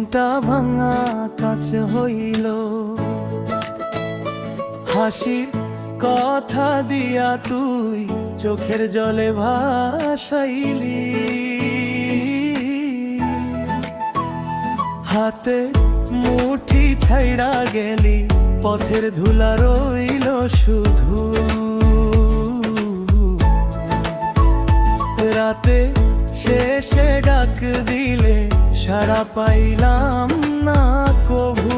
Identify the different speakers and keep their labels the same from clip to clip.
Speaker 1: মনটা ভাঙা কাঁচ হইল, হাসির কথা দিয়া তুই চোখের জলে ভাসাইলি। হাতে মুঠি ছাইড়া গেলি, পথের ধুলা রইল শুধু। রাতে শেষে ডাক দিলে সাড়া পাইলাম না কভু।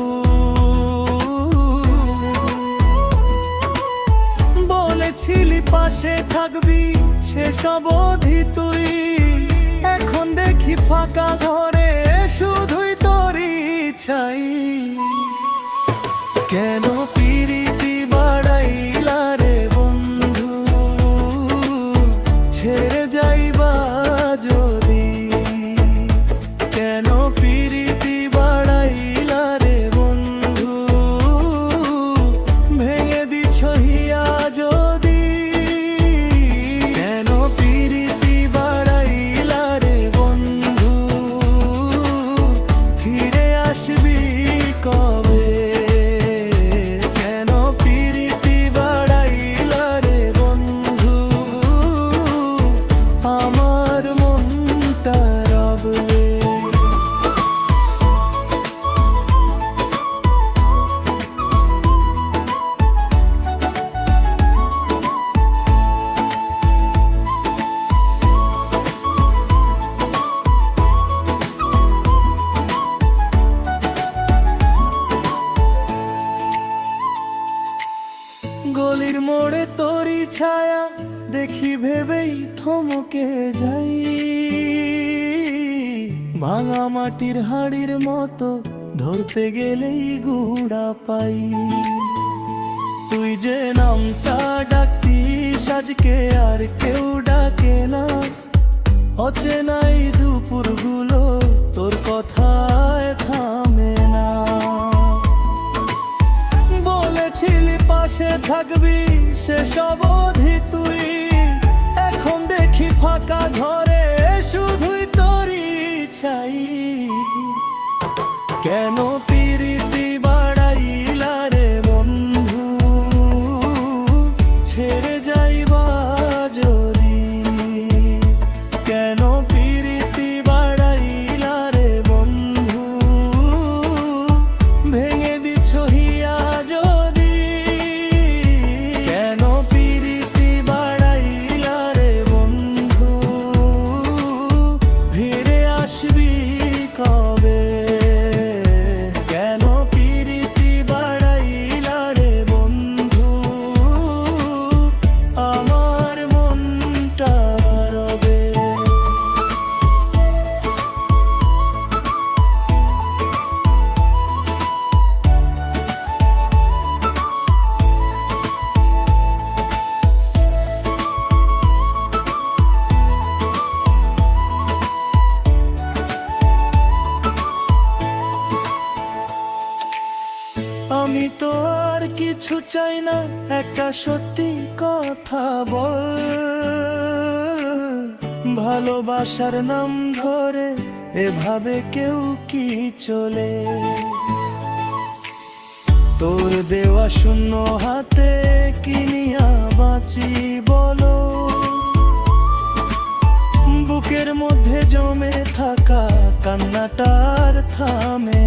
Speaker 1: বলেছিলি পাশে থাকবি শেষ অবধি তুই, এখন দেখি ফাঁকা ঘরে শুধুই তোরই চাই। কেন পিরিতি বাড়াইলা রে বন্ধু, ছেড়ে যাইবা যদি। কেন পিরিতি বাড়াইলা রে বন্ধু, ভেঙে দিছ হিয়া যদি। কেন পিরিতি বাড়াইলা রে বন্ধু, ফিরে আসবি কবে। কেন পিরিতি বাড়াইলা রে বন্ধু, আমার মনটা রবলে। গলির মোড়ে তোরি ছায়া দেখি ভেবেই থমকে যাই। ভাঙা মাটির হাড়ির মতো ধরতে গেলেই গুড়া পাই। তুই যে নামটা ডাকতিস আজকে আর কেউ ডাকে না। অচেনাই দুপুরগুলো তোর কথায় থামে না। বলেছিলি পাশে থাকবি শেষ অবধি তুই, এখন দেখি ফাঁকা ঘরে শুধুই তোরই চাই। কেন পিরিতি বাড়াইলা রে বন্ধু, ছেড়ে যাইবা যদি। কেন পিরিতি বাড়াইলা রে বন্ধু, ভেঙে দিছ হিয়া যদি। কেন পিরিতি বাড়াইলা রে বন্ধু, ফিরে আসবি কবে। কেন পিরিতি বাড়াইলা রে বন্ধু, আমার মনটা রবে। আমি তো আর কিছু চাই না, একটা সত্যি কথা বল। ভালোবাসার নাম ধরে এভাবে কেউ কি চলে? তোর দেওয়া শূন্য হাতে কিনিয়া বাঁচি বলো। বুকের মধ্যে জমে থাকা কান্নাটার থামে